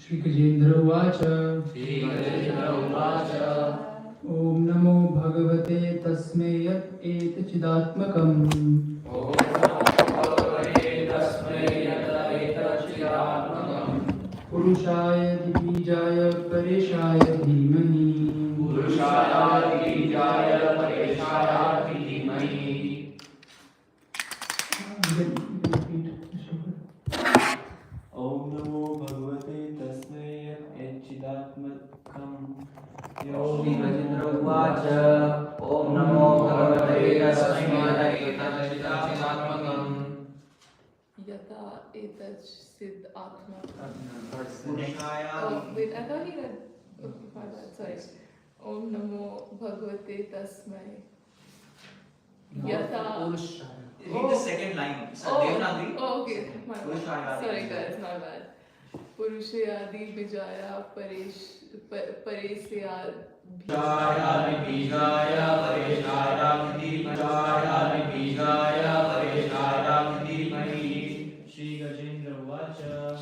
Shri Gajendra Uvacha. Om Namo Bhagavate Tasmai Yat Et Chidatmakam. Purushaya Dibijaya Pareshaya Dhimahi. Om Namo Bhagavate Tasmai Yat-Chidatmakam. Shri Gajendra Uvacha. Om Namo Bhagavate Tasmai Yat-Chidatmakam. Yata etach siddh atma. Purushaya. Oh, wait, I thought he read. Okay, my bad, sorry. Om Namo Bhagavate Tasmai. Yata. Read the second line. Devanagari. Oh, okay. My bad. Purushaya. Sorry, guys, my bad. Purushayadi Vijaya Paresyad.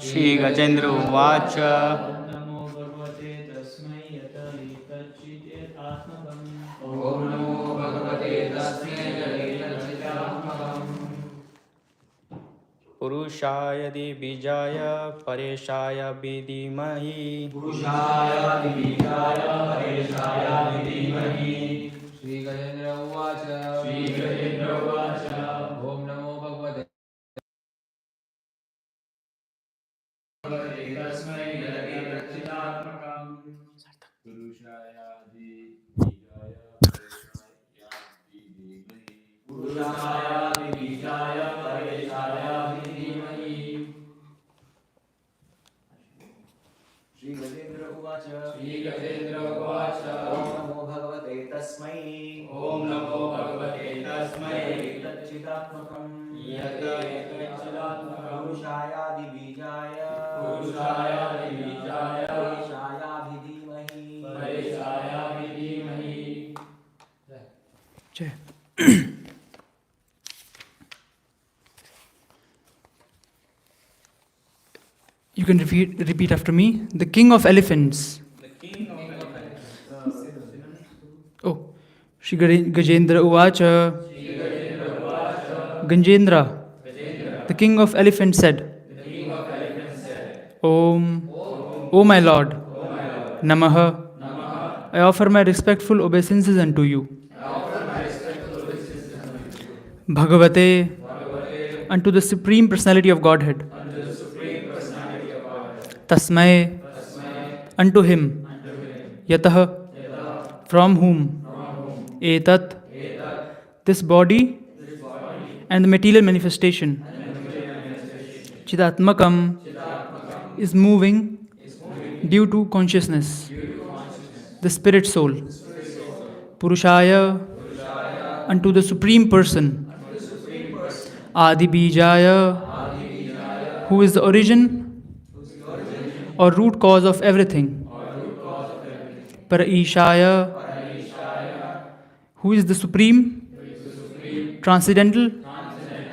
Shri Gajendra Uvacha. Om Namo Bhagavate Tasmai Yat-Chidatmakam. Om Namo Bhagavate Tasmai Yat-Chidatmakam. Purushaya Dibijaya Pareshaya Vidhimahi. Shri Gajendra Uvacha. Om Namo Bhagavate Tasmai Yat-Chidatmakam. Shri Gajendra Uvacha. Om Namo Bhagavate Tasmai Yat-Chidatmakam. Purushaya Dibijaya Pareshaya Vidhimahi. Jai. You can repeat after me. The king of elephants. Oh, Shri Gajendra Uvacha. Ganjendra, the king of elephants said, Om, O my Lord, Namaha, I offer my respectful obeisances unto you. Bhagavate, unto the Supreme Personality of Godhead. Tasmai, unto him. Yatah, from whom. Etat, this body and the material manifestation. Chidatmakam is moving due to consciousness. The spirit soul. Purushaya, unto the Supreme Person. Adi Bijaya, who is the origin or root cause of everything. Paraishaya, who is the supreme, transcendental,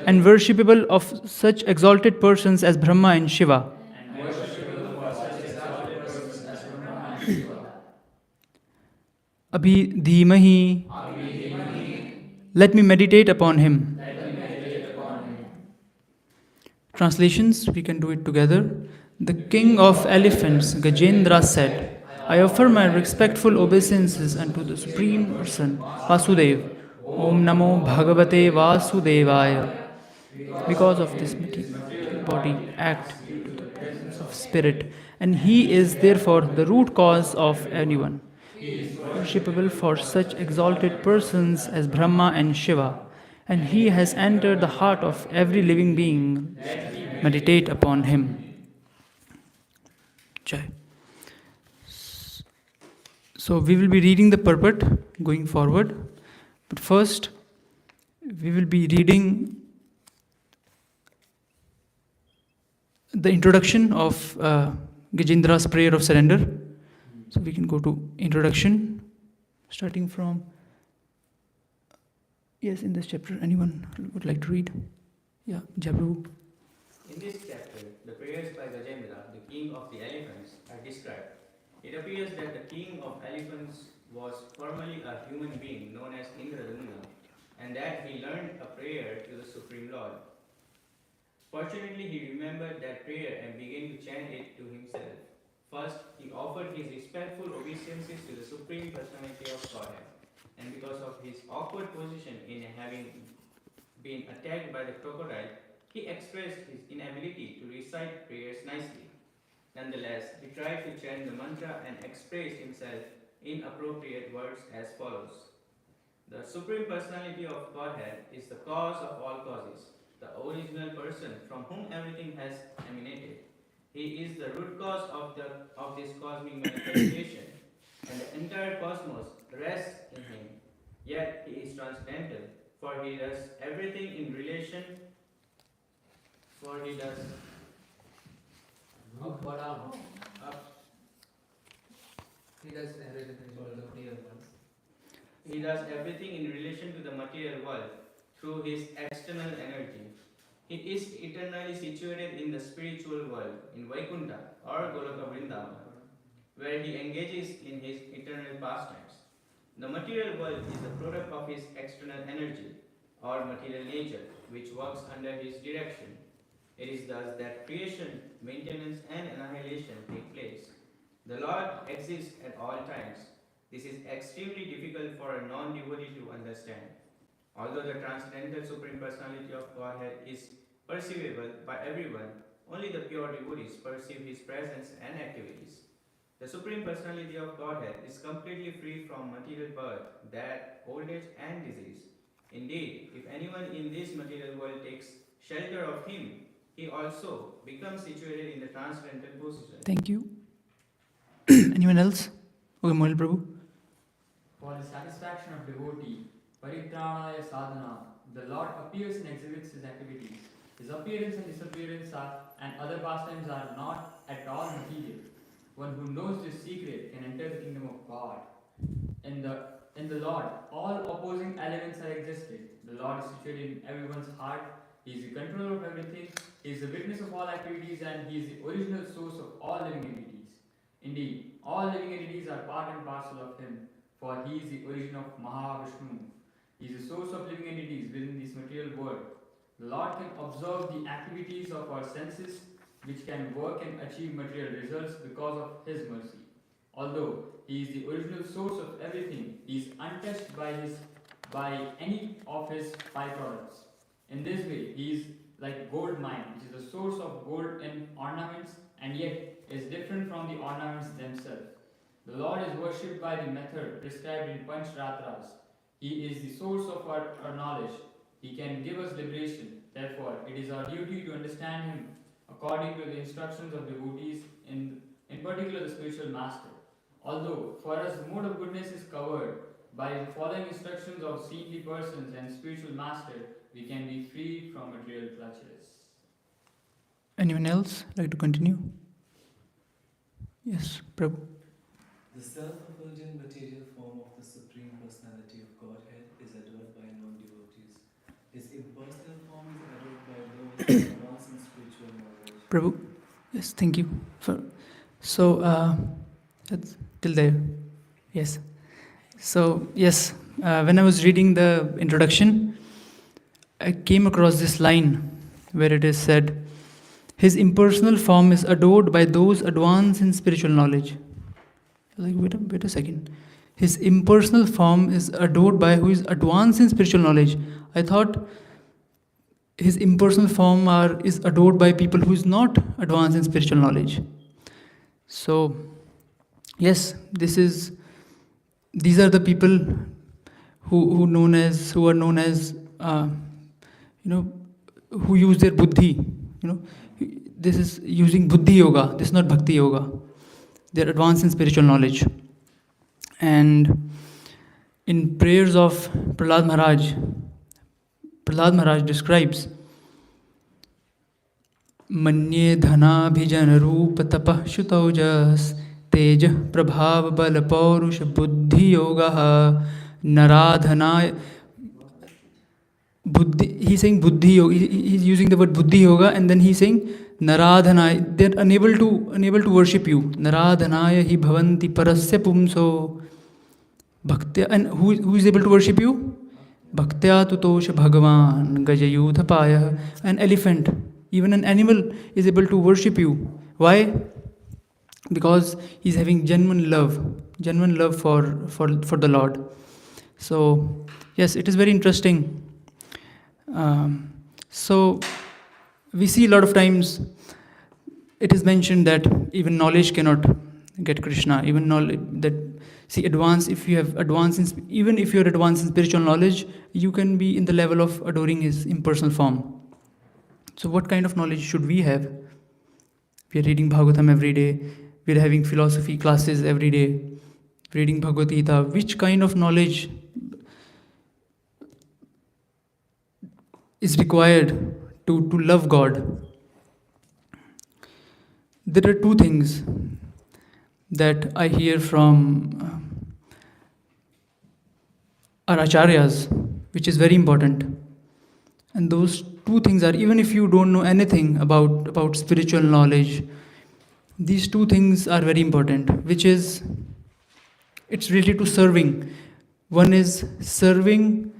and worshipable of such exalted persons as Brahma and Shiva. Abhi dhimahi, let me meditate upon him. Translations, we can do it together. The king of elephants, Gajendra, said, I offer my respectful obeisances unto the Supreme Person, Vasudev. Om Namo Bhagavate Vasudevaya. Because of this material body act to the presence of spirit, and he is therefore the root cause of anyone. Worshipable for such exalted persons as Brahma and Shiva, and he has entered the heart of every living being. Meditate upon him. Jai. So we will be reading the purport going forward, but first we will be reading the introduction of Gajendra's prayer of surrender. So we can go to introduction, starting from, yes, in this chapter. Anyone would like to read? Yeah, Jabru. In this chapter, the prayers by Gajendra, the king of the elephants, are described. It appears that the king of elephants was formerly a human being known as Indradumna, and that he learned a prayer to the Supreme Lord. Fortunately, he remembered that prayer and began to chant it to himself. First, he offered his respectful obeisances to the Supreme Personality of Godhead, and because of his awkward position in having been attacked by the crocodile, he expressed his inability to recite prayers nicely. Nonetheless, he tried to chant the mantra and expressed himself in appropriate words as follows. The Supreme Personality of Godhead is the cause of all causes, the original person from whom everything has emanated. He is the root cause of this cosmic manifestation, and the entire cosmos rests in him. Yet he is transcendental, for he does everything in relation, for he does Up or down? up, He does everything for the clear ones. he does everything in relation to the material world through his external energy. He is eternally situated in the spiritual world, in Vaikuntha or Goloka Vrindavan, where he engages in his eternal pastimes. The material world is the product of his external energy or material nature, which works under his direction. It is thus that creation, maintenance, and annihilation take place. The Lord exists at all times. This is extremely difficult for a non-devotee to understand. Although the transcendental Supreme Personality of Godhead is perceivable by everyone, only the pure devotees perceive his presence and activities. The Supreme Personality of Godhead is completely free from material birth, death, old age, and disease. Indeed, if anyone in this material world takes shelter of him, he also becomes situated in the transcendental position. Thank you. Anyone else? Okay, Mohil Prabhu. For the satisfaction of devotee, Paritranaya Sadhana, the Lord appears and exhibits his activities. His appearance and disappearance and other pastimes are not at all material. One who knows this secret can enter the kingdom of God. In the Lord, all opposing elements are existed. The Lord is situated in everyone's heart. He is the controller of everything. He is the witness of all activities, and he is the original source of all living entities. Indeed, all living entities are part and parcel of him, for he is the origin of Mahavishnu. He is the source of living entities within this material world. The Lord can observe the activities of our senses, which can work and achieve material results because of his mercy. Although he is the original source of everything, he is untouched by any of his byproducts. In this way, he is like gold mine, which is the source of gold and ornaments, and yet is different from the ornaments themselves. The Lord is worshipped by the method prescribed in Panch Ratras. He is the source of our knowledge. He can give us liberation. Therefore, it is our duty to understand him according to the instructions of devotees, in particular the spiritual master. Although for us the mode of goodness is covered by following instructions of saintly persons and spiritual master, we can be freed from material clutches. Anyone else like to continue? Yes, Prabhu. The self-effulgent material form of the Supreme Personality of Godhead is adored by non-devotees. His impersonal form is adored by those who advance in spiritual knowledge. Prabhu. Yes, thank you. That's till there. Yes. So, yes, when I was reading the introduction, I came across this line where it is said, his impersonal form is adored by those advanced in spiritual knowledge. Like, wait a second. His impersonal form is adored by who is advanced in spiritual knowledge. I thought his impersonal form is adored by people who is not advanced in spiritual knowledge. So, yes, these are the people who are known as who use their buddhi. This is using buddhi yoga. This is not bhakti yoga. They are advanced in spiritual knowledge. And in prayers of Prahlad Maharaj describes Manye dhana bhijan roop tapah shutaujas tej prabhav bal paurush buddhi yoga naradhana Buddhi, he's saying Buddhi Yoga, he's using the word Buddhi Yoga, and then he's saying Naradhanaya, they're unable to worship you. Naradhanaya hi bhavanti parasya pumso bhaktya, and who is able to worship you? Bhaktya tutosha bhagavan gajayudhapaya. An elephant, even an animal is able to worship you. Why? Because he's having genuine love for the Lord. So yes, it is very interesting. So we see a lot of times it is mentioned that even knowledge cannot get Krishna. Even knowledge that, see, even if you're advanced in spiritual knowledge, you can be in the level of adoring his impersonal form. So what kind of knowledge should we have? We are reading Bhagavatam every day. We are having philosophy classes every day. Reading Bhagavad Gita. Which kind of knowledge is required to love God? There are two things that I hear from our acharyas, which is very important. And those two things are, even if you don't know anything about spiritual knowledge, these two things are very important, which is, it's related to serving. One is serving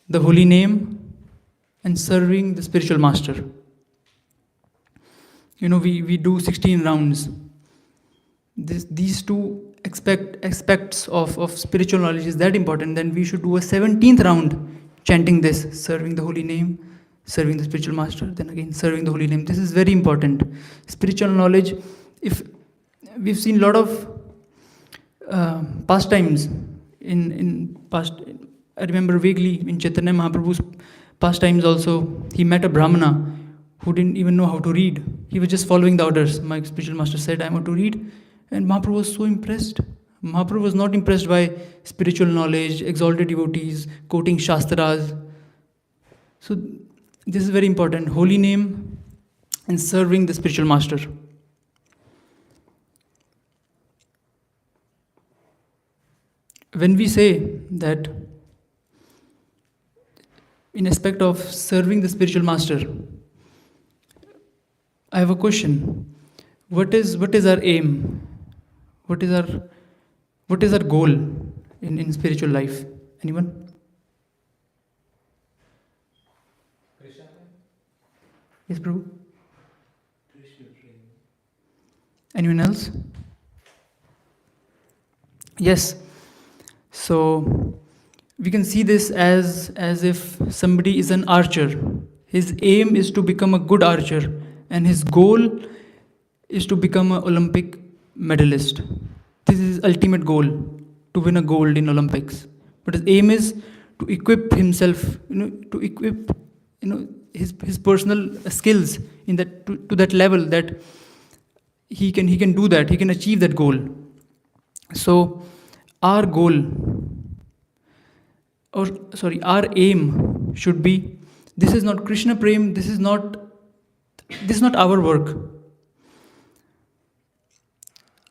the holy name and serving the spiritual master. We do 16 rounds. These two aspects of spiritual knowledge is that important. Then we should do a 17th round chanting this, serving the holy name, serving the spiritual master, then again serving the holy name. This is very important. Spiritual knowledge, if we've seen a lot of pastimes in past, I remember vaguely in Chaitanya Mahaprabhu's pastimes also, he met a Brahmana who didn't even know how to read. He was just following the orders. My spiritual master said, I want to read. And Mahaprabhu was so impressed. Mahaprabhu was not impressed by spiritual knowledge, exalted devotees, quoting Shastras. So this is very important. Holy name and serving the spiritual master. When we say that in aspect of serving the spiritual master, I have a question. What is our aim? What is our goal in spiritual life? Anyone? Krishna. Yes, Prabhu? Krishna prema. Anyone else? Yes. So we can see this as if somebody is an archer. His aim is to become a good archer, and his goal is to become an Olympic medalist. This is his ultimate goal, to win a gold in Olympics. But his aim is to equip himself, to equip his personal skills in that to that level that he can do that, he can achieve that goal. So our aim should be, this is not Krishna Prem, this is not our work.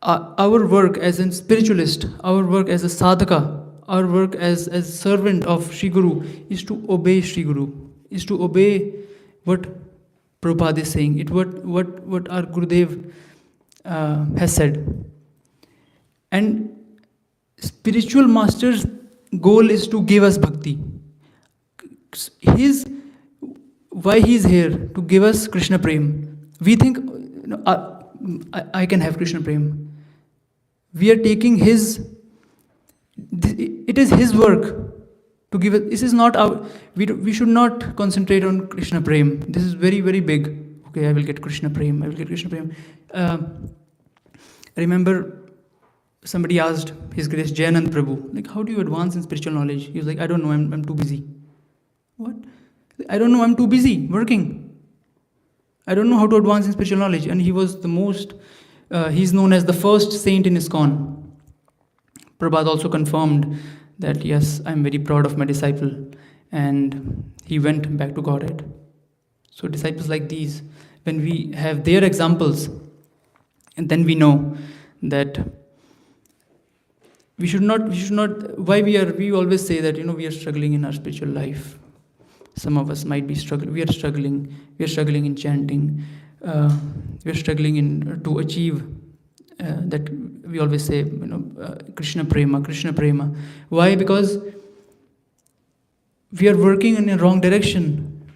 Our work as a spiritualist, our work as a sadhaka, our work as servant of Sri Guru is to obey Sri Guru, is to obey what Prabhupada is saying, what our Gurudev has said. And spiritual master's goal is to give us bhakti. Why he is here? To give us Krishna Prem. We think, I can have Krishna Prem. We are taking it is his work to give it. This is not our, we should not concentrate on Krishna Prem. This is very, very big. Okay, I will get Krishna Prem, I remember somebody asked His Grace Jayanand Prabhu, like, how do you advance in spiritual knowledge? He was like, I don't know, I'm too busy. What? I don't know, I'm too busy working. I don't know how to advance in spiritual knowledge. And he was the most, he's known as the first saint in ISKCON. Prabhupada also confirmed that, yes, I'm very proud of my disciple. And he went back to Godhead. So disciples like these, when we have their examples, and then we know that we should not, why we always say that, we are struggling in our spiritual life. Some of us might be struggling. We are struggling. We are struggling in chanting. We are struggling in to achieve that. We always say, Krishna prema, Krishna prema. Why? Because we are working in a wrong direction.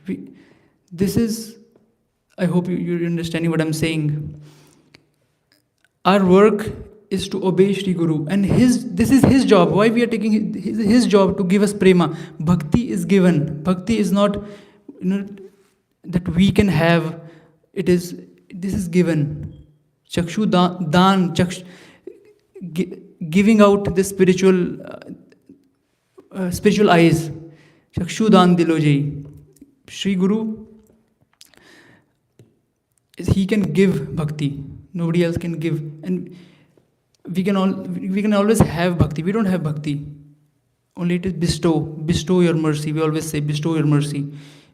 This is. I hope you're understanding what I'm saying. Our work is to obey Shri Guru, and this is his job. Why we are taking his job to give us prema? Bhakti is given. Bhakti is not, that we can have. This is given. Chakshu dan, giving out the spiritual eyes. Chakshu dan diloji. Shri Guru, he can give bhakti. Nobody else can give, and we can always have bhakti. We don't have bhakti. Only it is bestow your mercy. We always say bestow your mercy.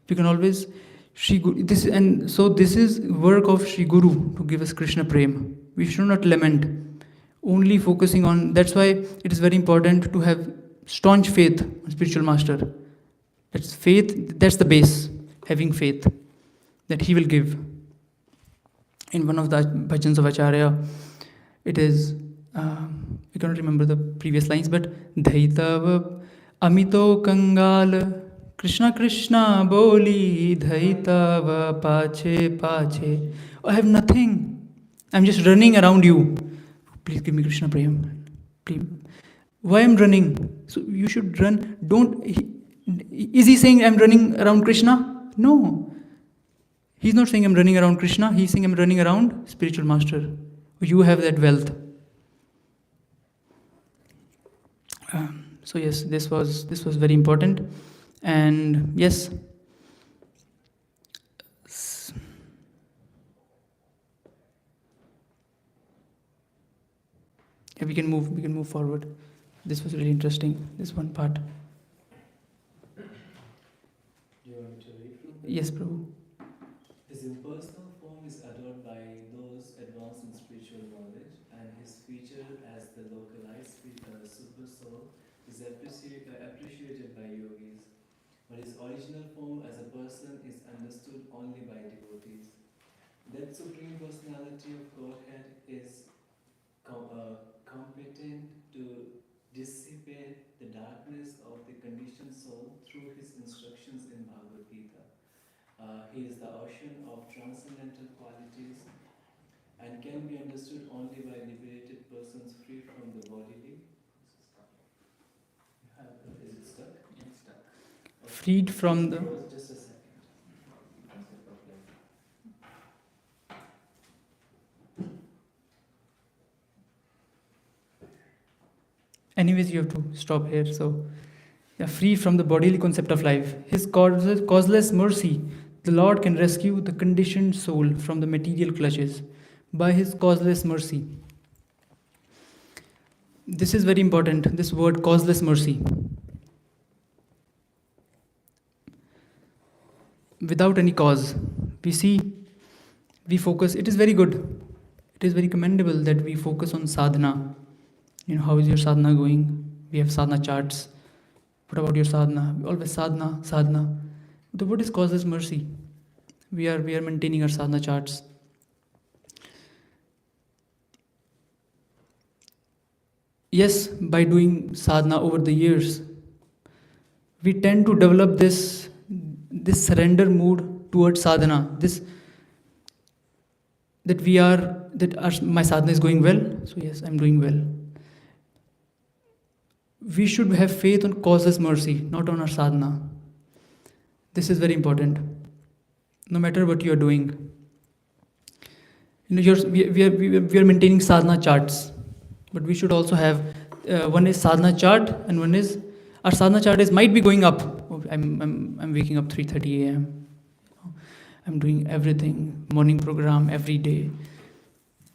We can always Shri Guru. This is work of Shri Guru to give us Krishna prem. We should not lament. Only focusing on. That's why it is very important to have staunch faith on spiritual master. That's faith. That's the base. Having faith that he will give. In one of the bhajans of Acharya, it is, we cannot remember the previous lines, but Dhaitav Amito Kangal Krishna Krishna Boli Dhaitav Pache Pache. I have nothing. I'm just running around you. Please give me Krishna Prem. Please. Why I'm running? So you should run. Is he saying I'm running around Krishna? No. He's not saying I'm running around Krishna. He's saying I'm running around spiritual master. You have that wealth. So yes, this was very important, and yes. Yeah, we can move forward. This was really interesting. This one part. Do you want me to read from that? Yes, Prabhu. His impersonal form is adored by those advanced in spiritual knowledge, and his feature as the localized super soul is appreciated by yogis. But his original form as a person is understood only by devotees. That supreme personality of Godhead is competent to dissipate the darkness of the conditioned soul through his instructions in Bhagavad Gita. He is the ocean of transcendental qualities and can be understood only by liberated persons free from the bodily. Is it stuck? It's stuck. Okay. Freed from the. Just a second. Anyways, you have to stop here. So, yeah, free from the bodily concept of life. His causeless mercy, the Lord can rescue the conditioned soul from the material clutches by his causeless mercy. This is very important, this word causeless mercy. Without any cause. We focus, it is very good. It is very commendable that we focus on sadhana. How is your sadhana going? We have sadhana charts. What about your sadhana? Always sadhana. But what is causeless mercy? We are maintaining our sadhana charts. Yes, by doing sadhana over the years, we tend to develop this surrender mood towards sadhana. My sadhana is going well. So yes, I'm doing well. We should have faith on causeless mercy, not on our sadhana. This is very important. No matter what you are doing. We are maintaining sadhana charts. But we should also have, one is sadhana chart, and one is, our sadhana chart might be going up. I'm waking up 3:30 a.m. I'm doing everything, morning program every day.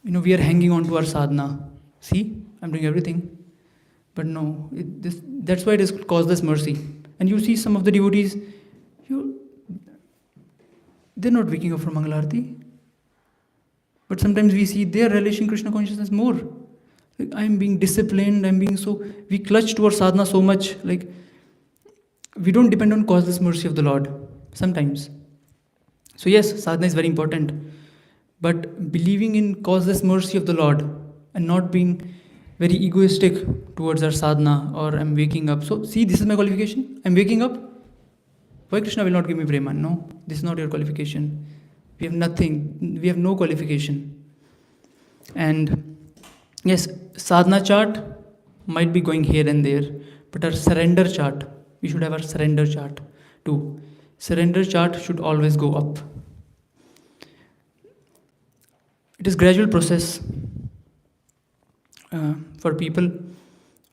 We are hanging on to our sadhana. See, I'm doing everything. But no, that's why it is causeless mercy. And you see some of the devotees, they're not waking up for Mangalarti. But sometimes we see they are relishing Krishna consciousness more. I'm being disciplined, we clutch to our sadhana so much. we don't depend on causeless mercy of the Lord sometimes. So yes, sadhana is very important, but believing in causeless mercy of the Lord and not being very egoistic towards our sadhana, or I'm waking up. So see, this is my qualification. I'm waking up. Why Krishna will not give me prema? No, this is not your qualification. We have nothing. We have no qualification. And yes, sadhana chart might be going here and there, but our surrender chart, we should have our surrender chart too. Surrender chart should always go up. It is gradual process for people,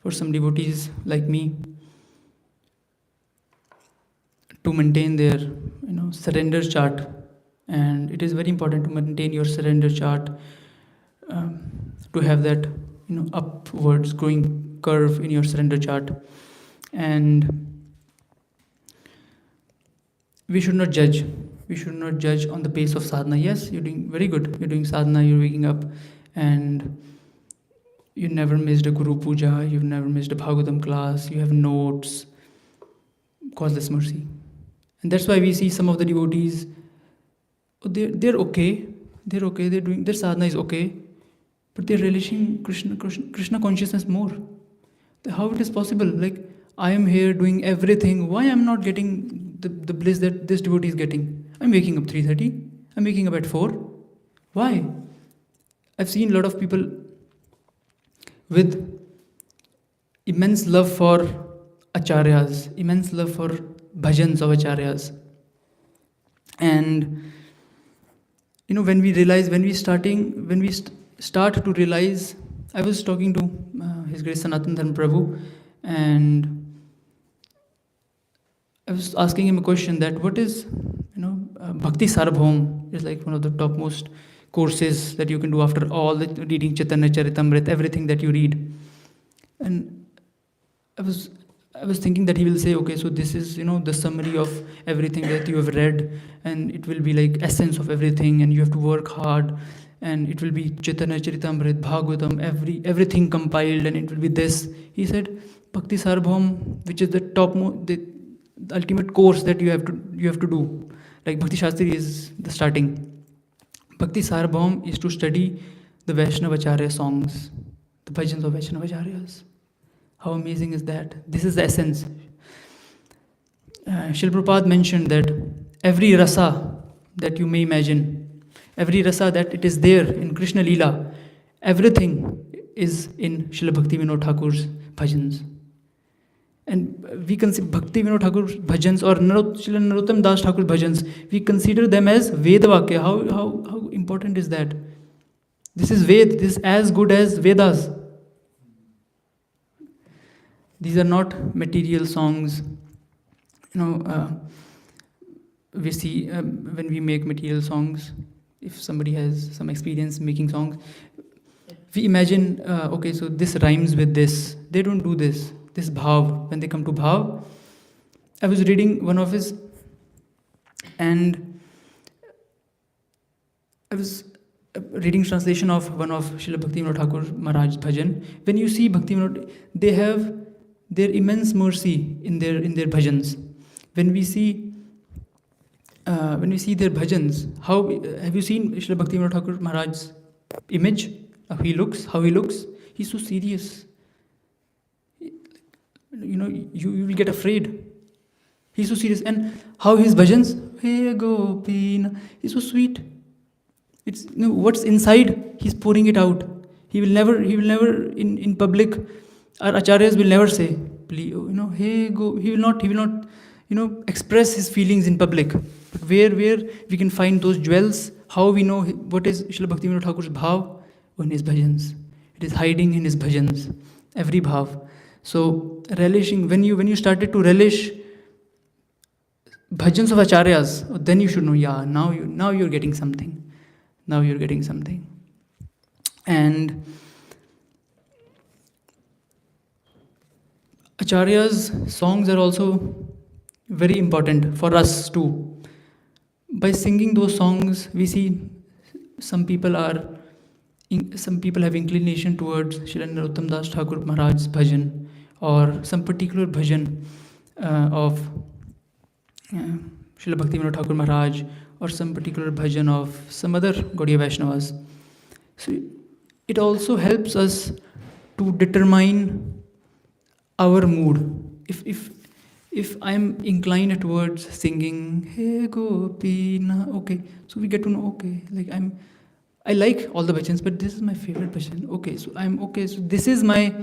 for some devotees like me, to maintain their surrender chart. And it is very important to maintain your surrender chart, to have that upwards going curve in your surrender chart. And we should not judge. We should not judge on the pace of sadhana. Yes, you're doing very good. You're doing sadhana, you're waking up, and you never missed a Guru Puja, you've never missed a Bhagavatam class, you have notes. Causeless mercy. And that's why we see some of the devotees, they're okay, they're doing, their sadhana is okay, but they're relishing Krishna consciousness more. How it is possible? Like, I am here doing everything, why I'm not getting the bliss that this devotee is getting? I'm waking up 3:30, I'm waking up at 4. Why? I've seen a lot of people with immense love for acharyas, immense love for bhajans of acharyas. And when we start to realize, I was talking to His Grace Sanatan Dharma Prabhu, and I was asking him a question that what is, Bhakti Sarabhom is like one of the topmost courses that you can do after all the reading Chaitanya Charitamrita, everything that you read. And I was thinking that he will say, okay, so this is, the summary of everything that you have read, and it will be like essence of everything, and you have to work hard, and it will be Chaitanya Charitamrita, Bhagavatam, everything compiled, and it will be this. He said, Bhakti Sarabhom, which is the topmost, the ultimate course that you have to do. Like Bhakti Shastri is the starting. Bhakti Sarabhom is to study the Vaishnava Acharya songs, the bhajans of Vaishnava Acharyas. How amazing is that? This is the essence. Srila Prabhupada mentioned that every rasa that you may imagine, every rasa that it is there in Krishna Leela, everything is in Srila Bhakti Vinod Thakur's bhajans. And we consider Bhakti Vinod Thakur's bhajans or Srila Narottam Das Thakur's bhajans, we consider them as Vedavakya. How important is that? This is Ved, this is as good as Vedas. These are not material songs. We see when we make material songs, if somebody has some experience making songs, we imagine, okay, so this rhymes with this. They don't do this. This bhav, when they come to bhav, I was reading one of his, and I was reading translation of one of Srila Bhakti Vinod Thakur Maharaj's bhajan. When you see Bhakti Vinod, they have their immense mercy in their bhajans. When we see their bhajans, how have you seen Srila Bhakti Vinod Thakur Maharaj's image? How he looks? He's so serious. You will get afraid. He's so serious. And how his bhajans, hey Gopina, he's so sweet. It's what's inside, he's pouring it out. He will never in public, our acharyas will never say, please, hey go. He will not express his feelings in public. But where we can find those jewels, how we know what is Srila Bhakti Vinod Thakur's bhav? In his bhajans. It is hiding in his bhajans, every bhav. So relishing, when you started to relish bhajans of acharyas, then you should know, yeah, now you're getting something. Now you're getting something. And acharyas' songs are also very important for us too. By singing those songs, we see some people have inclination towards Srila Narottam Das Thakur Maharaj's bhajan, or some particular bhajan. of Srila Bhaktivinoda Thakur Maharaj, or some particular bhajan of some other Gaudiya Vaishnavas. So it also helps us to determine our mood. If I'm inclined towards singing Hey Gopina, okay, so we get to know, okay, like I like all the bhajans, but this is my favorite bhajan. Okay, so I'm okay. So this is my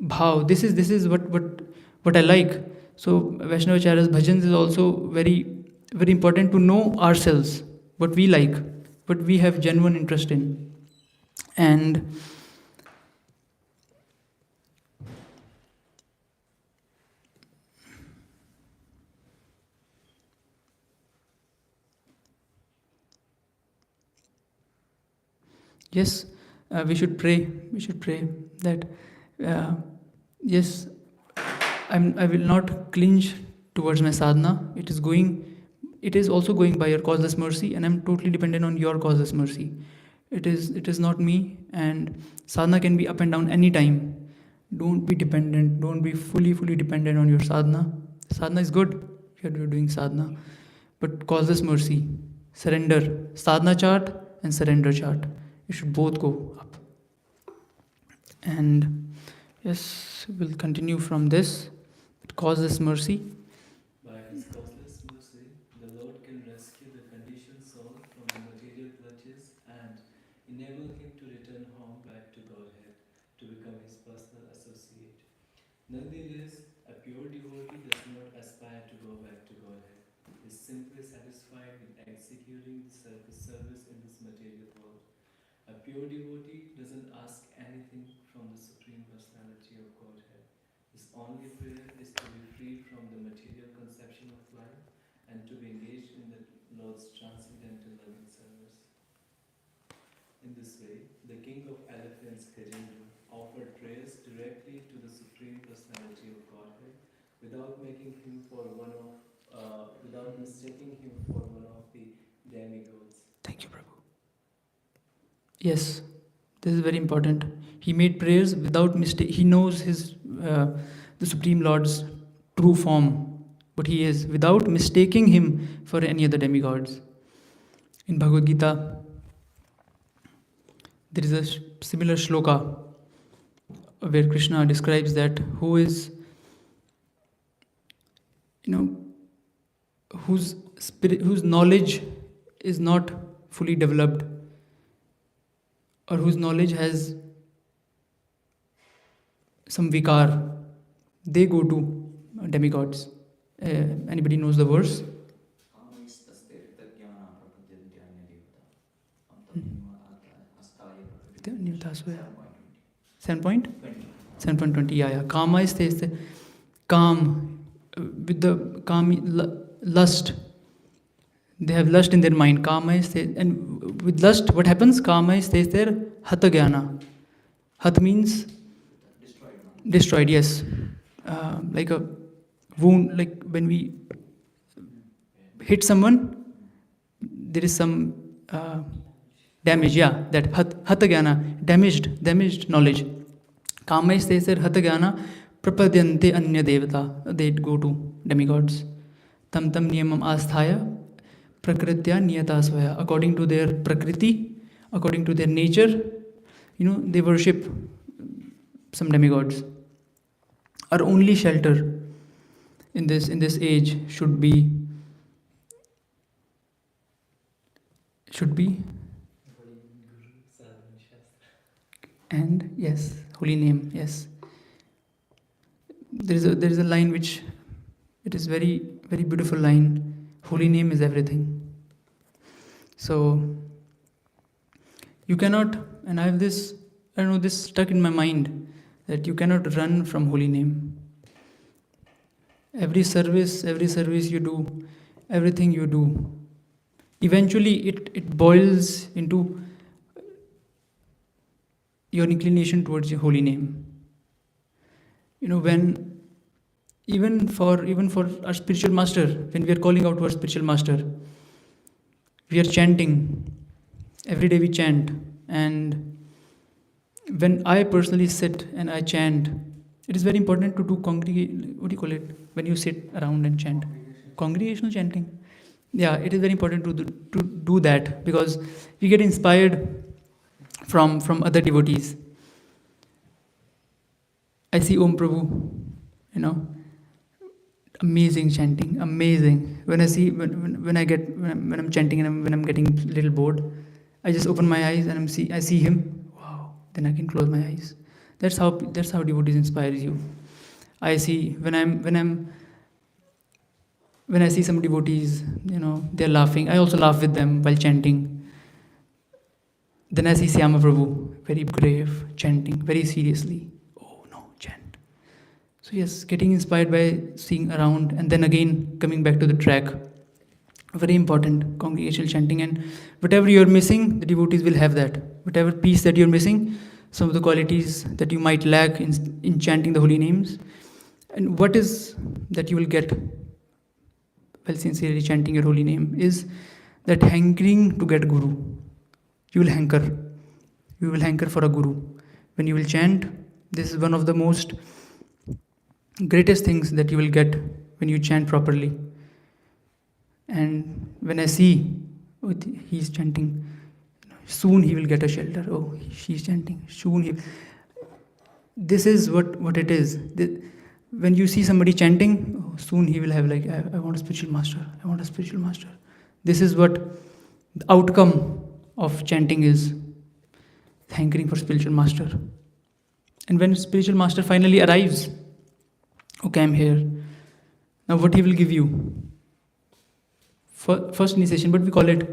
bhav. This is what I like. So Vaishnava Acharya's bhajans is also very very important to know ourselves, what we like, what we have genuine interest in, and yes, we should pray. We should pray that yes, I will not clinch towards my sadhana. It is also going by your causeless mercy, and I'm totally dependent on your causeless mercy. It is not me, and sadhana can be up and down anytime. Don't be dependent. Don't be fully dependent on your sadhana. Sadhana is good if you're doing sadhana, but causeless mercy, surrender, sadhana chart and surrender chart. It should both go up. And yes, we'll continue from this. Causeless mercy. By His causeless mercy, the Lord can rescue the conditioned soul from the material clutches and enable him to return home back to Godhead, to become His personal associate. Nonetheless, a pure devotee does not aspire to go back to Godhead. He is simply satisfied with executing the service in this material world. A pure devotee doesn't ask anything from the Supreme Personality of Godhead. His only prayer is to be freed from the material conception of life and to be engaged in the Lord's transcendental loving service. In this way, the king of elephants, Gajendra, offered prayers directly to the Supreme Personality of Godhead without mistaking him for one of the demigods. Thank you, Prabhu. Yes, this is very important. He made prayers without mistake. He knows the Supreme Lord's true form, what he is, without mistaking him for any other demigods. In Bhagavad Gita, there is a similar shloka where Krishna describes that whose knowledge is not fully developed, or whose knowledge has some vikar, they go to demigods. Anybody knows the verse? 7.20. Yeah. Kama is the calm, with the lust. They have lust in their mind. Kama is and with lust, what happens? Kama is there hatha jnana. Hat means destroyed. Yes, like a wound. Like when we hit someone, there is some damage. Yeah, that hatha jnana, damaged knowledge. Kama is there hatha jnana. Prapadyante anya devata. They go to demigods. Tam niyamam asthaya. Prakritya niyata svaya. According to their prakriti, according to their nature, they worship some demigods. Our only shelter in this age should be and yes, holy name. Yes, there is a line which it is very very beautiful line. Holy name is everything. So you cannot, and I have this stuck in my mind, that you cannot run from holy name. Every service you do, everything you do, eventually it boils into your inclination towards your holy name. When even for our spiritual master, when we are calling out to our spiritual master, we are chanting. Every day we chant, and when I personally sit and I chant, It is very important to do what do you call it, when you sit around and chant? Congregational chanting. Yeah, it is very important to do that, because we get inspired from other devotees. I see Om Prabhu, amazing chanting, amazing. When I see when I'm chanting and when I'm getting a little bored, I just open my eyes and I see him. Wow! Then I can close my eyes. That's how devotees inspire you. I see when I see some devotees, they're laughing. I also laugh with them while chanting. Then I see Syama Prabhu, very grave, chanting very seriously. Oh no, chant. So yes, getting inspired by seeing around, and then again coming back to the track. Very important, congregational chanting. And whatever you're missing, the devotees will have that. Whatever piece that you're missing, some of the qualities that you might lack in chanting the holy names, and what is that you will get while sincerely chanting your holy name is that hankering to get Guru. You will hanker. You will hanker for a Guru. When you will chant, this is one of the most greatest things that you will get when you chant properly. And when I see, he's chanting, soon he will get a shelter. Oh, she's chanting. Soon this is what it is. When you see somebody chanting, soon he will have I want a spiritual master. I want a spiritual master. This is what the outcome of chanting is. Hankering for spiritual master. And when spiritual master finally arrives, okay, I'm here. Now what he will give you? First initiation, but we call it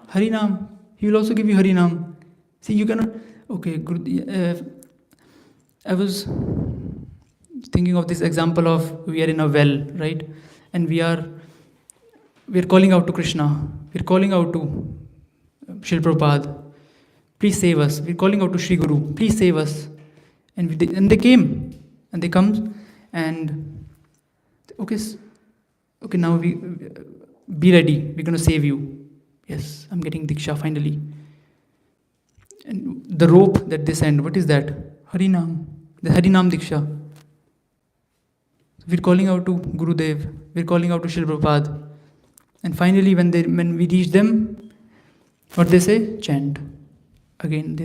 Harinam. He will also give you Harinam. See, you cannot. Okay, I was thinking of this example of we are in a well, right? And we are calling out to Krishna. We're calling out to Srila Prabhupada. Please save us. We're calling out to Sri Guru. Please save us. And they came. And they come and okay, now we be ready. We're going to save you. Yes, I'm getting Diksha finally. And the rope that they send, what is that? Harinam. The Harinam Diksha. We're calling out to Gurudev. We're calling out to Srila Prabhupada. And finally, when we reach them, what they say? Chant. Again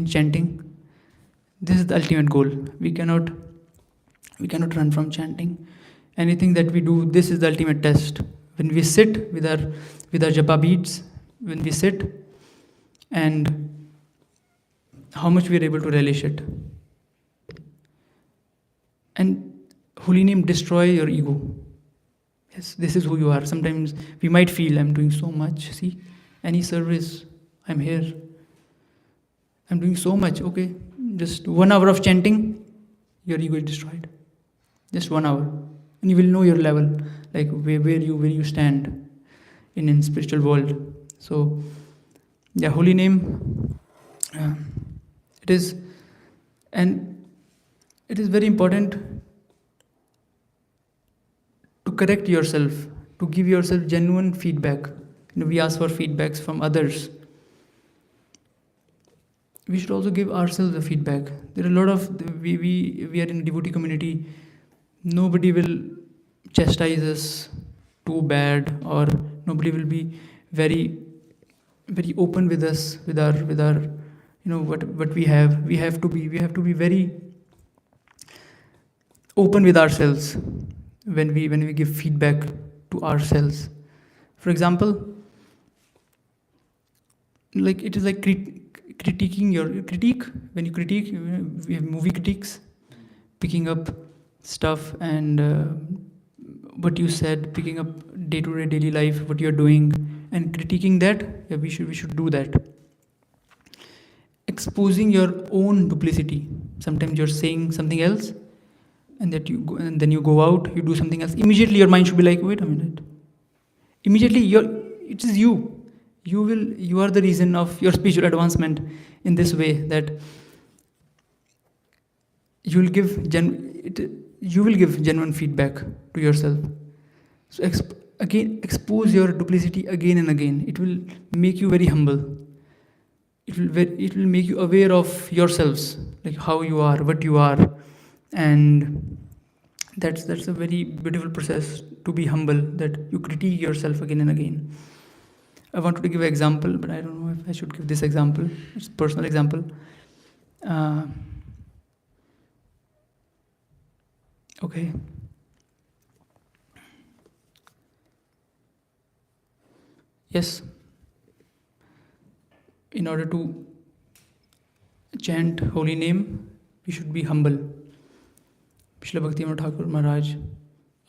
chanting. This is the ultimate goal. We cannot run from chanting. Anything that we do, this is the ultimate test. When we sit with our japa beads, when we sit, and how much we are able to relish it. And holy name destroy your ego. Yes, this is who you are. Sometimes we might feel I'm doing so much. See, any service, I'm here. I'm doing so much. Okay, just 1 hour of chanting, your ego is destroyed. Just 1 hour, and you will know your level, like where you stand in spiritual world. So, yeah, holy name. It is very important to correct yourself, to give yourself genuine feedback. We ask for feedbacks from others. We should also give ourselves a feedback. There are a lot of we are in a devotee community. Nobody will chastise us too bad, or nobody will be very, very open with us, with our what we have. We have to be very open with ourselves when we give feedback to ourselves. For example, it is like critiquing your critique. When you critique, we have movie critiques, picking up stuff and what you said, picking up day-to-day daily life, what you're doing, and critiquing that. Yeah, we should do that. Exposing your own duplicity. Sometimes you're saying something else, and then you go out, you do something else. Immediately your mind should be like, wait a minute. Immediately it is you. You are the reason of your spiritual advancement in this way, that you will give genuine feedback to yourself. So expose your duplicity again and again. It will make you very humble. it will make you aware of yourselves, like how you are, what you are, and that's a very beautiful process to be humble, that you critique yourself again and again. I wanted to give an example, but I don't know if I should give this example. It's a personal example. Okay. Yes. In order to chant holy name, we should be humble. Srila Bhakti Thakur Maharaj,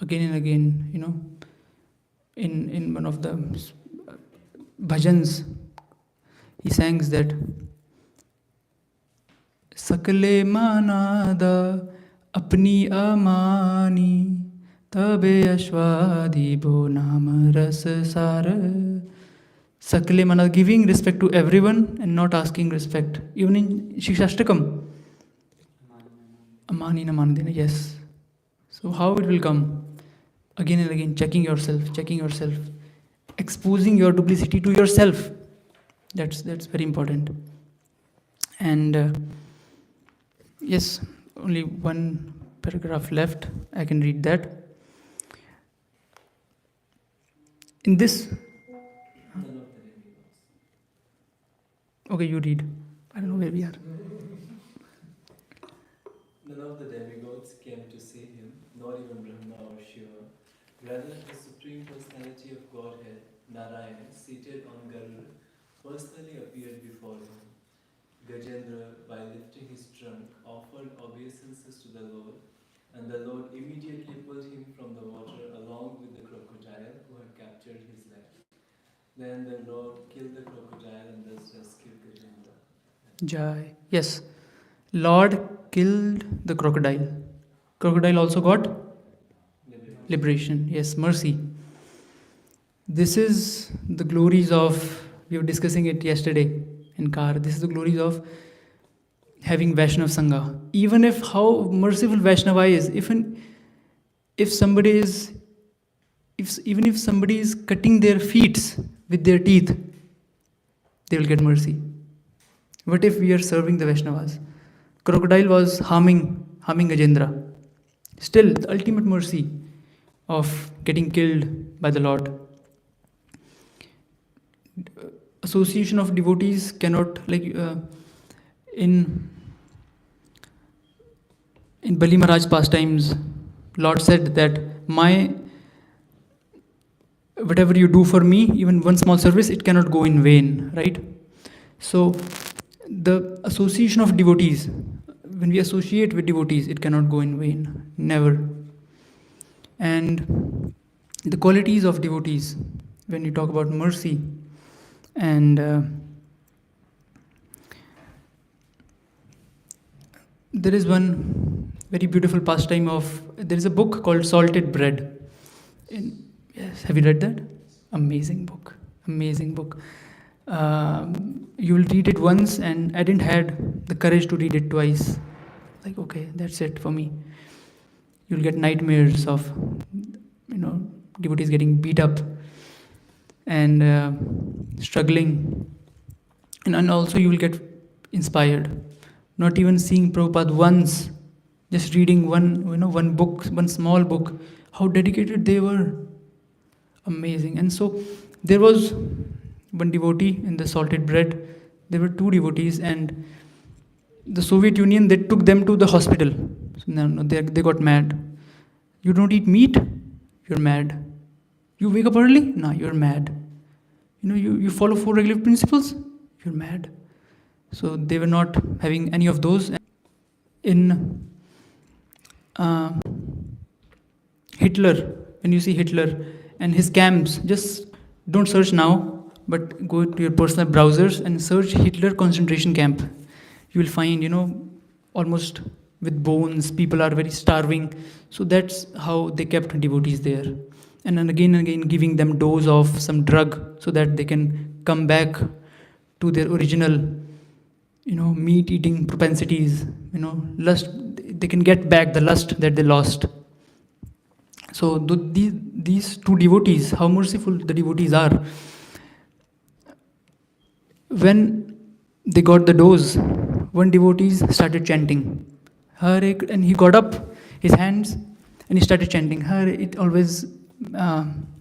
again and again, in one of the bhajans, he sings that Sakale manada apni amani tabe ashwadi bo nam ras sar. Sakale manada, giving respect to everyone and not asking respect. Even in Shikshashtakam, amani na mandina, yes. So how it will come? Again and again, checking yourself, exposing your duplicity to yourself. That's very important. And yes, only one paragraph left. I can read that. In this, None of the demigods. okay, you read. I don't know where we are. None of the demigods came to see him, nor even Brahma or Shiva. Rather, the Supreme Personality of Godhead, Narayana, seated on Garuda, personally appeared before him. Gajendra, by lifting his trunk, offered obeisances to the Lord, and the Lord immediately pulled him from the water along with the crocodile who had captured his leg. Then the Lord killed the crocodile and thus rescued Gajendra. Jai. Yes. Lord killed the crocodile. Crocodile also got liberation. Yes, mercy. This is the glories of, we were discussing it yesterday in car. This is the glories of having Vaishnav Sangha. Even if how merciful Vaishnava is, if somebody is cutting their feet with their teeth, they will get mercy. What if we are serving the Vaishnavas? Crocodile was harming Gajendra. Still, the ultimate mercy of getting killed by the Lord. Association of devotees cannot, in Bali Maharaj pastimes, Lord said that whatever you do for me, even one small service, it cannot go in vain, right? So the association of devotees, when we associate with devotees, it cannot go in vain, never. And the qualities of devotees, when you talk about mercy, and there is one very beautiful pastime there is a book called Salted Bread. Yes, have you read that? Amazing book. You will read it once, and I didn't had the courage to read it twice. Like, okay, that's it for me. You'll get nightmares of, devotees getting beat up and struggling, and also you will get inspired. Not even seeing Prabhupada once, just reading one book, one small book, how dedicated they were. Amazing. And so there was one devotee in the Salted Bread. There were two devotees, and the Soviet Union, they took them to the hospital. So they got mad. You don't eat meat? You're mad. You wake up early? No, you're mad. You follow 4 regular principles? You're mad. So they were not having any of those. In Hitler, when you see Hitler and his camps, just don't search now, but go to your personal browsers and search Hitler concentration camp. You will find, almost with bones, people are very starving. So that's how they kept devotees there. And then again and again giving them dose of some drug so that they can come back to their original, meat eating propensities, lust. They can get back the lust that they lost. So these two devotees, how merciful the devotees are. When they got the dose. One devotee started chanting, Hare, and he got up, his hands, and he started chanting, Hare. It always,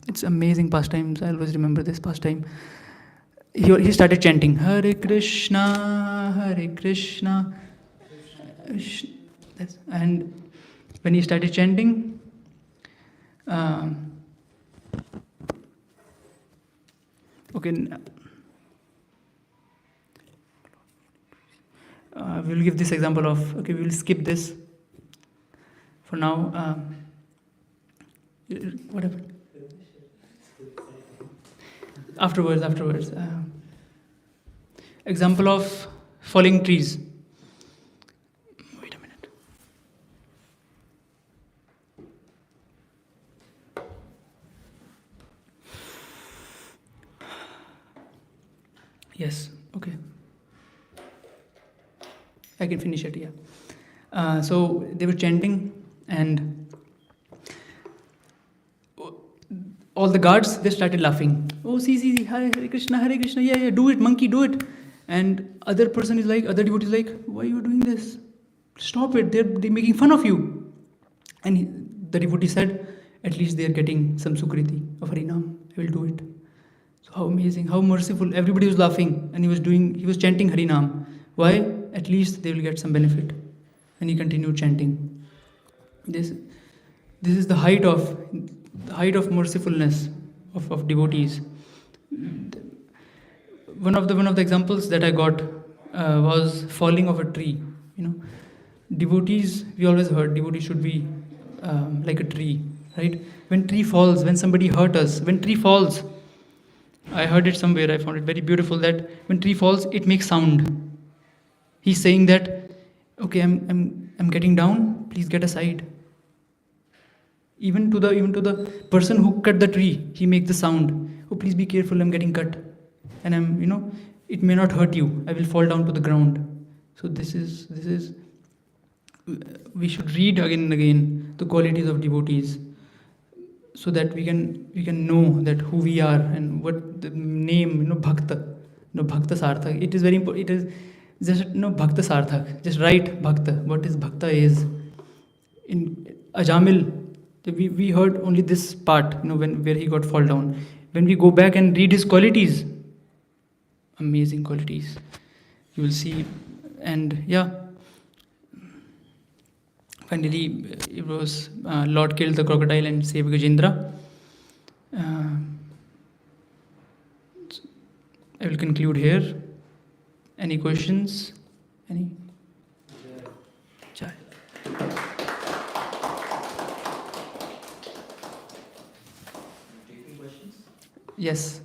it's amazing pastimes. I always remember this pastime. He started chanting, Hare Krishna, Hare Krishna. And when he started chanting, okay, we'll give this example of, okay, we'll skip this for now. Whatever. Afterwards. Example of falling trees. Wait a minute. Yes, okay. I can finish it, yeah. So they were chanting, and all the guards, they started laughing. Oh, see, Hare Krishna, yeah, do it, monkey, do it. And other devotee is like, why are you doing this? Stop it, they're making fun of you. And the devotee said, at least they're getting some sukriti of Harinam, I will do it. So how amazing, how merciful. Everybody was laughing, and he was chanting Harinam. Why? At least they will get some benefit. And he continued chanting. This is the height of mercifulness of devotees. One of the examples that I got was falling of a tree. Devotees, we always heard devotees should be like a tree, right? When tree falls, when somebody hurt us, when tree falls, I heard it somewhere, I found it very beautiful that when tree falls, it makes sound. He's saying that, okay, I'm getting down, please get aside. Even to the person who cut the tree, he makes the sound. Oh, please be careful, I'm getting cut. And it may not hurt you. I will fall down to the ground. So this is we should read again and again the qualities of devotees, so that we can know that who we are and what the name, Bhakta, Bhakta Sarthak. It is very important. It is just Bhakta Sarthak. Just write Bhakta. What is Bhakta is. In Ajamil, we heard only this part, where he got fall down. When we go back and read his qualities, amazing qualities, you will see. And yeah, finally it was Lord killed the crocodile and saved Gajendra. I will conclude here. Any questions? Any? Chai. Taking questions? Yes.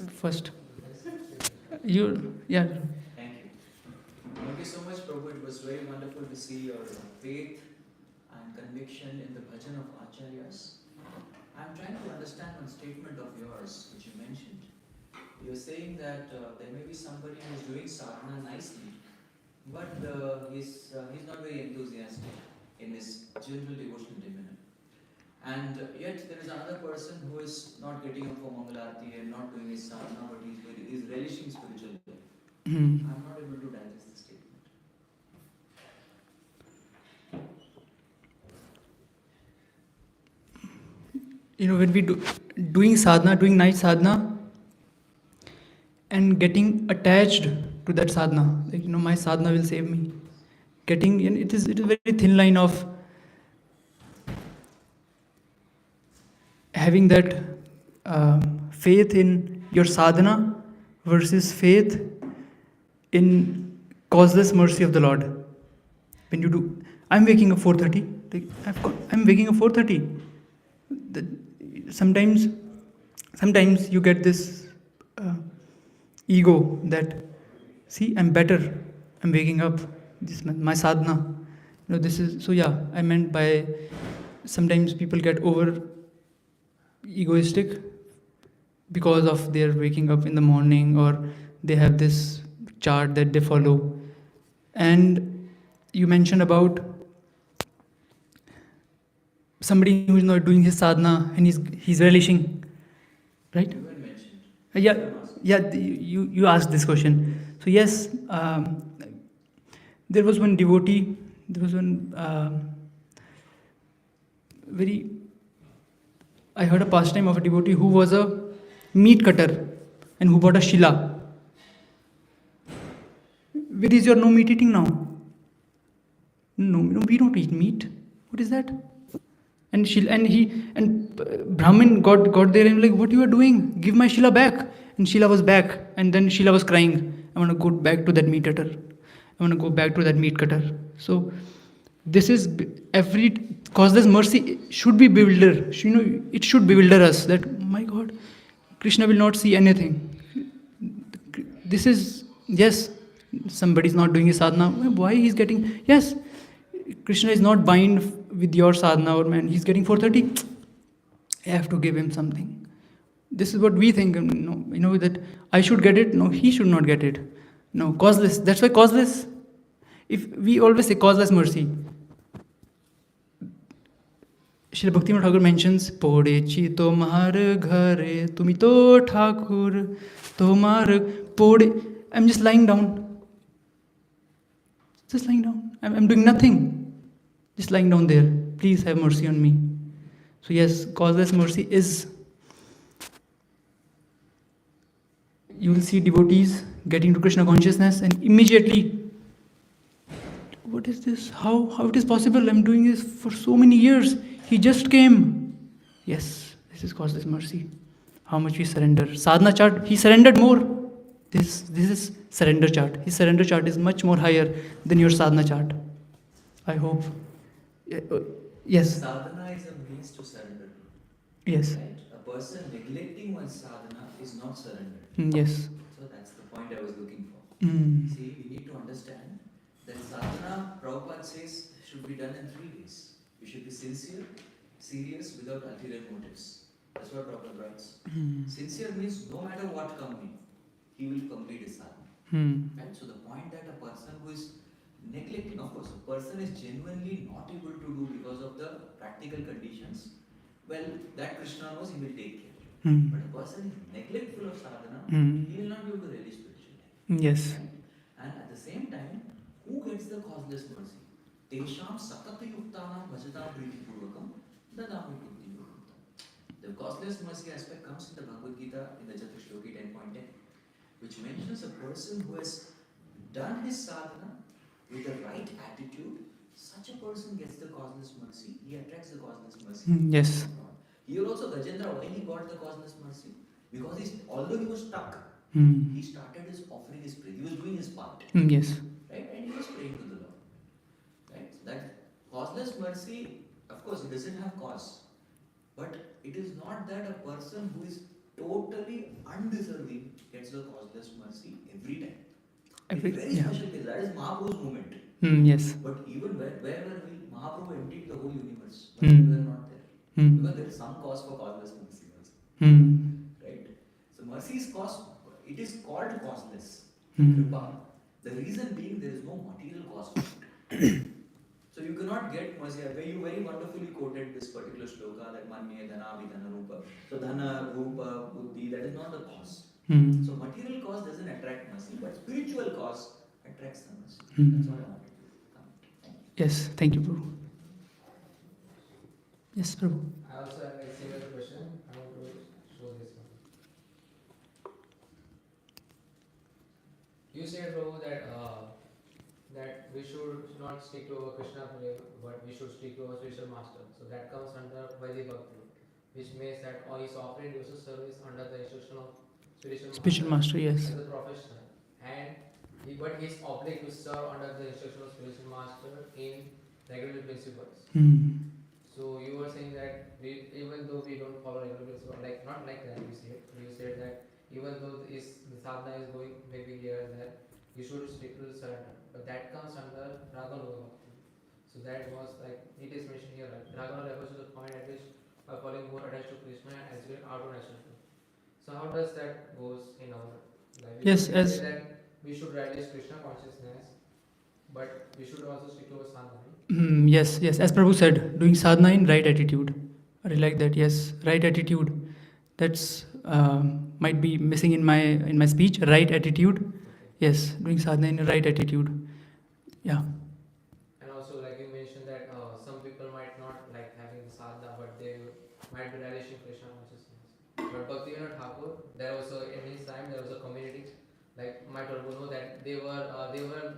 First. You, yeah. Thank you. Thank you so much, Prabhu. It was very wonderful to see your faith and conviction in the bhajan of Acharyas. I'm trying to understand one statement of yours, which you mentioned. You're saying that there may be somebody who's doing sadhana nicely, but he's not very enthusiastic in his general devotional demeanor. And yet there is another person who is not getting up for Mangalarti and not doing his sadhana, but he's relishing spiritual life. I'm not able to digest this statement. When we doing sadhana, doing night sadhana, and getting attached to that sadhana, like my sadhana will save me. It is a very thin line of having that faith in your sadhana versus faith in causeless mercy of the Lord. When you do, I'm waking up 4:30. I'm waking up 4:30. Sometimes you get this ego that, see, I'm better. I'm waking up. This my sadhana. This is so. Yeah, I meant by sometimes people get over egoistic because of their waking up in the morning, or they have this chart that they follow. And you mentioned about somebody who is not doing his sadhana and he's relishing, right? You had mentioned. You asked this question. So yes, there was one devotee. There was one I heard a pastime of a devotee who was a meat cutter and who bought a shila. Where is your no meat eating now? No, we don't eat meat. What is that? And Brahmin got there and like, what you are doing? Give my shila back. And Shila was back, and then Shila was crying. I want to go back to that meat cutter. I want to go back to that meat cutter. So this is every causeless mercy should be bewilder. It should bewilder us that my God, Krishna will not see anything. This is yes, somebody is not doing his sadhana. Why he's getting yes? Krishna is not bind with your sadhana or man. He's getting 430. I have to give him something. This is what we think. No, that I should get it. No, he should not get it. No, causeless. That's why causeless. If we always say causeless mercy. Srila Bhakti Thakur mentions Pode chi tomar ghare tumi to Thakur tomar pode. I'm just lying down. Just lying down. I'm doing nothing. Just lying down there. Please have mercy on me. So yes, causeless mercy is. You will see devotees getting to Krishna consciousness and immediately, what is this? How it is possible? I'm doing this for so many years. He just came. Yes, this is causeless mercy. How much we surrender. Sadhana chart, he surrendered more. This is surrender chart. His surrender chart is much more higher than your sadhana chart. I hope. Yes. Sadhana is a means to surrender. Yes. Right? A person neglecting one's sadhana is not surrender. Yes. So that's the point I was looking for. See, we need to understand that sadhana, Prabhupada says, should be done in 3 ways. You should be sincere, serious, without ulterior motives. That's what Prabhupada writes. Sincere means no matter what comes, he will complete his sadhana. Right? So the point that a person who is neglecting, of course, a person is genuinely not able to do because of the practical conditions, well, that Krishna knows, he will take care. But a person is neglectful of sadhana, he will not be able to really spiritual life. Yes. Right? And at the same time, who gets the causeless mercy? Tesham satata yuktanam bhajatam priti purvakam dadami buddhi yuktam. The causeless mercy aspect comes in the Bhagavad Gita in the Chatushloki 10.10, which mentions a person who has done his sadhana with the right attitude. Such a person gets the causeless mercy. He attracts the causeless mercy. Yes. Here also Gajendra, why he got the causeless mercy? Because although he was stuck, he started his offering his prayer. He was doing his part. Yes. Right? And he was praying to the Lord. Right? That causeless mercy, of course, it doesn't have cause. But it is not that a person who is totally undeserving gets the causeless mercy every time. It's a very special case. That is Mahaprabhu's moment. Yes. But even where were we? Mahaprabhu emptied the whole universe. But we were not there. Because there is some cause for causeless mercy also. Right? So mercy is cause, it is called causeless. Kripa. The reason being there is no material cause for it. So you cannot get mercy. Where you very wonderfully quoted this particular shloka that manye dhana vidhana rupa. So dhana, rupa, buddhi, that is not the cause. So material cause doesn't attract mercy, but spiritual cause attracts the mercy. That's what I wanted to come. Yes, thank you, Prabhu. Yes, Prabhu. I also have a similar question. I want to show this one. You said, Prabhu, that we should not stick to our Krishna prayer, but we should stick to our spiritual master. So that comes under Vaidhi Bhakti, which means that his offering is service under the instruction of spiritual master, yes. as a professional. And but he is obliged to serve under the instruction of spiritual master in regular principles. So you were saying that even though we don't follow regular principles, like not like that you said that even though the sadhana is going maybe here and there, you should stick to the surrender. But that comes under Ragana Bhakti. So that was like, it is mentioned here, like Ragana refers to the point at which by falling more attached to Krishna and as well out of natural. So how does that goes in our life? Yes, as that we should realize Krishna consciousness, but we should also stick to our sadhana. yes, as Prabhu said, doing sadhana in right attitude. I like that, yes, right attitude. That's might be missing in my speech. Right attitude. Okay. Yes, doing sadhana in the right attitude. Yeah. And also, like you mentioned that some people might not like having the sadhana, but they might be relishing Krishna consciousness. But Bhaktivinoda Thakur, there was in his time there was a community, like my Prabhu know that they were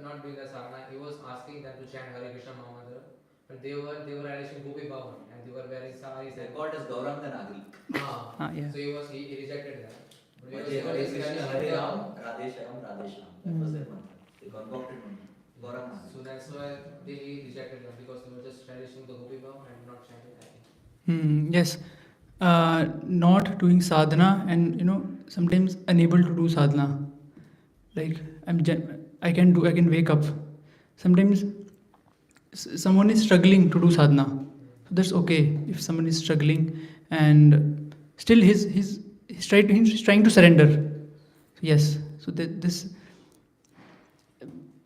not doing the sadhana. He was asking them to chant Hare Krishna Mahamantra, but they were relishing Gopi Bhavan and they were wearing saris They and called as Gauranga Nagari. Yeah. So he rejected that. But But because they they were were just Krishna relishing Hare the- Ram, Radhe Shyam, Radhe Shyam. That was their mantra. They concocted mantra. Gauranga So Nagari. that's why they rejected them because they were just relishing the Gopi Bhavan and not chanting that. Yes. Not doing sadhana and sometimes unable to do sadhana. Like I can wake up. Sometimes someone is struggling to do sadhana, so that's okay if someone is struggling and still he's trying to surrender. Yes. So that this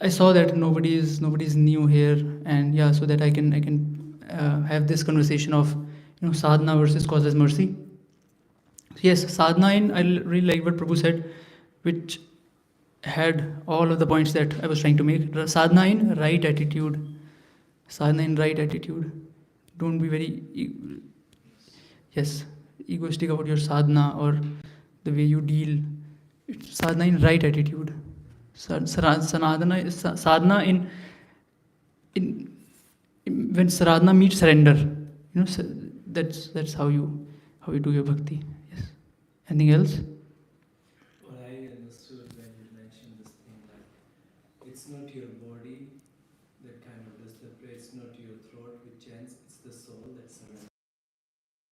I saw that nobody's new here, and yeah, so that I can have this conversation of sadhana versus causeless mercy. Yes, sadhana in I really like what Prabhu said, which had all of the points that I was trying to make. Sadhana in right attitude. Sadhana in right attitude. Don't be very egoistic about your sadhana or the way you deal. It's sadhana in right attitude. Sadhana in when sadhana meets surrender. That's how you do your bhakti. Yes. Anything else? What I understood when you mentioned this thing, like it's not your body that kind of does the prayer, it's not your throat which chants, it's the soul that surrenders.